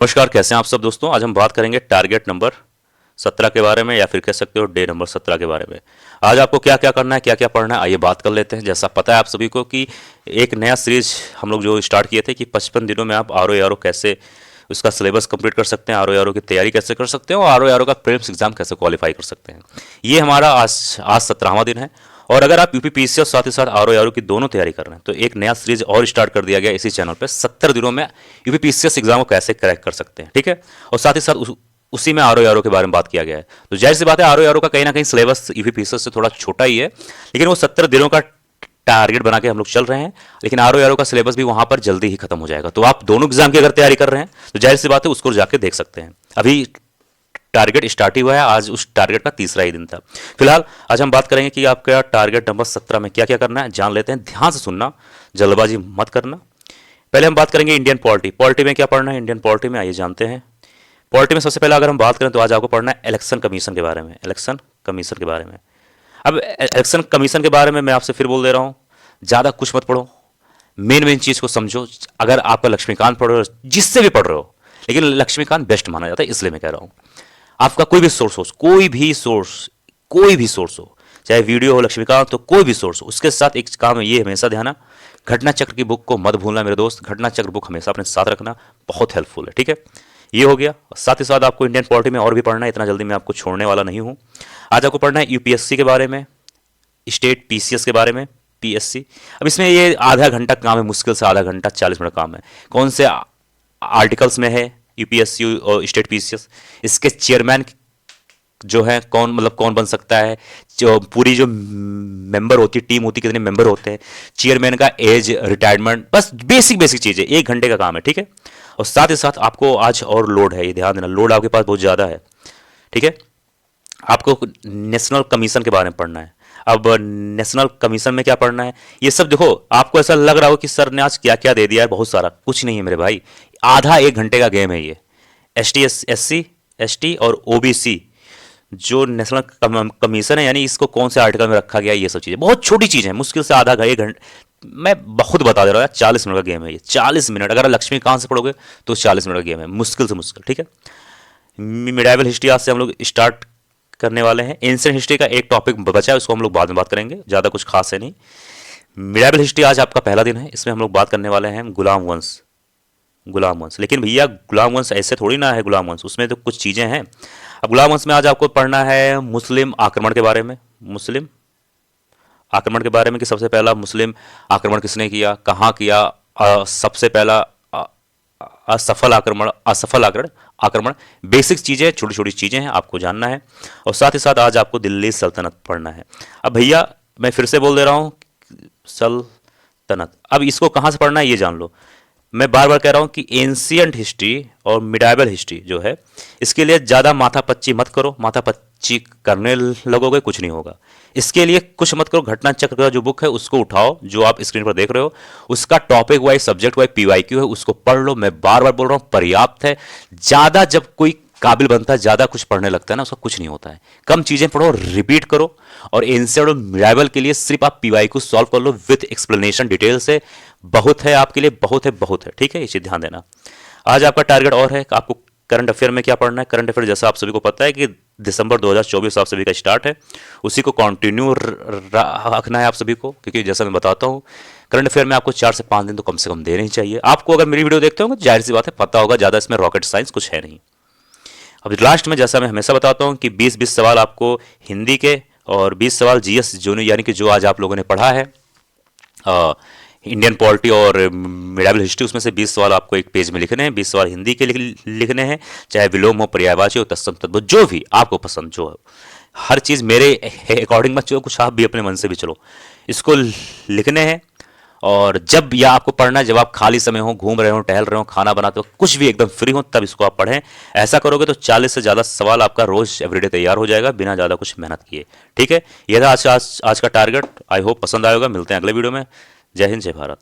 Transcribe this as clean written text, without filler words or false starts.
नमस्कार, कैसे हैं आप सब दोस्तों। आज हम बात करेंगे टारगेट नंबर 17 के बारे में, या फिर कह सकते हो डे नंबर 17 के बारे में। आज आपको क्या क्या करना है, क्या क्या पढ़ना है, आइए बात कर लेते हैं। जैसा पता है आप सभी को कि एक नया सीरीज हम लोग जो स्टार्ट किए थे कि 55 दिनों में आप आर ओ आर ओ कैसे उसका सिलेबस कंप्लीट कर सकते हैं, आर ओ की तैयारी कैसे कर सकते हैं, और आर ओ का प्रीलिम्स एग्जाम कैसे क्वालिफाई कर सकते हैं। ये हमारा आज 17वां दिन है। और अगर आप यूपीपीएससी और साथ ही साथ आर की दोनों तैयारी कर रहे हैं तो एक नया सीरीज और स्टार्ट कर दिया गया इसी चैनल पे। 70 दिनों में यूपीपीएससी एग्जाम को कैसे क्रैक कर सकते हैं, ठीक है। और साथ ही साथ उसी में आर के बारे में बात किया गया है। तो जाहिर सी बात है आर का कहीं ना कहीं सिलेबस यूपीपीएससी से थोड़ा छोटा ही है, लेकिन वो 70 दिनों का टारगेट बना के हम लोग चल रहे हैं। लेकिन आर का सिलेबस भी वहां पर जल्दी ही खत्म हो जाएगा। तो आप दोनों एग्जाम की अगर तैयारी कर रहे हैं तो जाहिर सी बात है उसको जाके देख सकते हैं। अभी टारगेट स्टार्ट ही हुआ है, आज उस टारगेट का तीसरा ही दिन था। फिलहाल आज हम बात करेंगे कि आपका टारगेट नंबर 17 में क्या क्या करना है, जान लेते हैं। ध्यान से सुनना, जल्दबाजी मत करना। पहले हम बात करेंगे इंडियन पॉलिटी। पॉलिटी में क्या पढ़ना है इंडियन पॉलिटी में, आइए जानते हैं। पॉलिटी में सबसे पहले अगर हम बात करें तो आज आपको पढ़ना है इलेक्शन कमीशन के बारे में। इलेक्शन कमीशन के बारे में, अब इलेक्शन कमीशन के बारे में मैं आपसे फिर बोल दे रहा हूँ, ज़्यादा कुछ मत पढ़ो, मेन मेन चीज़ को समझो। अगर आपका लक्ष्मीकांत पढ़ रहे हो, जिससे भी पढ़ रहे हो, लेकिन लक्ष्मीकांत बेस्ट माना जाता है, इसलिए मैं कह रहा हूँ। आपका कोई भी सोर्स हो, कोई भी सोर्स हो, चाहे वीडियो हो लक्ष्मीकांत तो कोई भी सोर्स हो, उसके साथ एक काम है, ये हमेशा ध्यान, घटना चक्र की बुक को मत भूलना मेरे दोस्त। घटना चक्र बुक हमेशा अपने साथ रखना, बहुत हेल्पफुल है, ठीक है। ये हो गया। साथ ही साथ आपको इंडियन पॉलिटी में और भी पढ़ना है, इतना जल्दी मैं आपको छोड़ने वाला नहीं हूँ। आज आपको पढ़ना है यूपीएससी के बारे में, स्टेट पीसीएस के बारे में, पीएससी। अब इसमें ये आधा घंटा काम है, मुश्किल से आधा घंटा 40 मिनट काम है। कौन से आर्टिकल्स में है यूपीएससी और स्टेट पीसीएस, इसके चेयरमैन जो है कौन, मतलब कौन बन सकता है, जो पूरी जो मेंबर होती है, टीम होती है, कितने मेंबर होते हैं, चेयरमैन का एज, रिटायरमेंट, बस बेसिक बेसिक चीज़ें, 1 घंटे का काम है, ठीक है। और साथ ही साथ आपको आज और लोड है, ये ध्यान देना, लोड आपके पास बहुत ज़्यादा है, ठीक है। आपको नेशनल कमीशन के बारे में पढ़ना है। अब नेशनल कमीशन में क्या पढ़ना है, ये सब देखो। आपको ऐसा लग रहा हो कि सर ने आज क्या क्या दे दिया है, बहुत सारा, कुछ नहीं है मेरे भाई। आधा 1 घंटे का गेम है ये। एसटी, एससी, एसटी और ओबीसी जो नेशनल कमीशन है, यानी इसको कौन से आर्टिकल में रखा गया है, ये सब चीज़ें बहुत छोटी चीज़ है, मुश्किल से आधा 1 घंटे, मैं बहुत बता दे रहा हूँ यार, 40 मिनट का गेम है ये। 40 मिनट, अगर लक्ष्मीकांत से पढ़ोगे तो 40 मिनट का गेम है, मुश्किल से मुश्किल, ठीक है। मिडाइवल हिस्ट्री आज से हम लोग स्टार्ट करने वाले हैं। एंशिएंट हिस्ट्री का एक टॉपिक बचा है, उसको हम लोग बाद में बात करेंगे, ज़्यादा कुछ खास है नहीं। मिडाइवल हिस्ट्री आज आपका पहला दिन है, इसमें हम लोग बात करने वाले हैं गुलाम वंश। गुलाम वंश, लेकिन भैया गुलाम वंश ऐसे थोड़ी ना है गुलाम वंश, उसमें तो कुछ चीज़ें हैं। अब गुलाम वंश में आज आपको पढ़ना है मुस्लिम आक्रमण के बारे में। मुस्लिम आक्रमण के बारे में कि सबसे पहला मुस्लिम आक्रमण किसने किया, कहाँ किया, सबसे पहला असफल आक्रमण, असफल आक्रमण, बेसिक चीज़ें, छोटी छोटी चीज़ें हैं, आपको जानना है। और साथ ही साथ आज आपको दिल्ली सल्तनत पढ़ना है। अब भैया मैं फिर से बोल दे रहा हूँ, सल्तनत, अब इसको कहाँ से पढ़ना है ये जान लो। मैं बार बार कह रहा हूँ कि एंशियंट हिस्ट्री और मिडाइवल हिस्ट्री जो है, इसके लिए ज़्यादा माथापच्ची मत करो। माथापच्ची करने लगोगे कुछ नहीं होगा। इसके लिए कुछ मत करो, घटना चक्र का जो बुक है उसको उठाओ, जो आप स्क्रीन पर देख रहे हो, उसका topic wise, subject wise PYQ है, उसको पढ़ लो। मैं बार बार बोल रहा हूँ, पर्याप्त है। ज़्यादा जब कोई काबिल बनता है, ज़्यादा कुछ पढ़ने लगता है ना, उसका कुछ नहीं होता है। कम चीज़ें पढ़ो, रिपीट करो। और एंशियंट और मिडाइवल के लिए सिर्फ आप पीवाईक्यू सॉल्व कर लो विथ एक्सप्लेनेशन डिटेल से, बहुत है आपके लिए, बहुत है, बहुत है, ठीक है। ये चीज़ ध्यान देना। आज आपका टारगेट और है कि आपको करंट अफेयर में क्या पढ़ना है। करंट अफेयर जैसा आप सभी को पता है कि दिसंबर 2024 आप सभी का स्टार्ट है, उसी को कंटिन्यू रखना है आप सभी को, क्योंकि जैसा मैं बताता हूँ करंट अफेयर में आपको 4 से 5 दिन तो कम से कम देने ही चाहिए। आपको अगर मेरी वीडियो देखते होंगे तो जाहिर सी बात है पता होगा, ज़्यादा इसमें रॉकेट साइंस कुछ है नहीं। अब लास्ट में जैसा मैं हमेशा बताता हूँ कि 20-20 सवाल आपको हिंदी के और 20 सवाल जीएस जूनियर, यानी कि जो आज आप लोगों ने पढ़ा है इंडियन पॉलिटी और मिडाइवल हिस्ट्री, उसमें से 20 सवाल आपको एक पेज में लिखने हैं। 20 सवाल हिंदी के लिखने हैं, चाहे विलोम हो, पर्यायवाची हो, तत्सम तद्भव, जो भी आपको पसंद, जो हर चीज़ मेरे अकॉर्डिंग मत चलो, कुछ आप भी अपने मन से भी चलो, इसको लिखने हैं। और जब यह आपको पढ़ना है, जब आप खाली समय हो, घूम रहे हो, टहल रहे हो, खाना बनाते हो, कुछ भी एकदम फ्री हो, तब इसको आप पढ़ें। ऐसा करोगे तो 40 से ज़्यादा सवाल आपका रोज एवरीडे तैयार हो जाएगा, बिना ज़्यादा कुछ मेहनत किए, ठीक है। यह था आज का टारगेट। आई होप पसंद आएगा। मिलते हैं अगले वीडियो में। जय हिंद, जय भारत।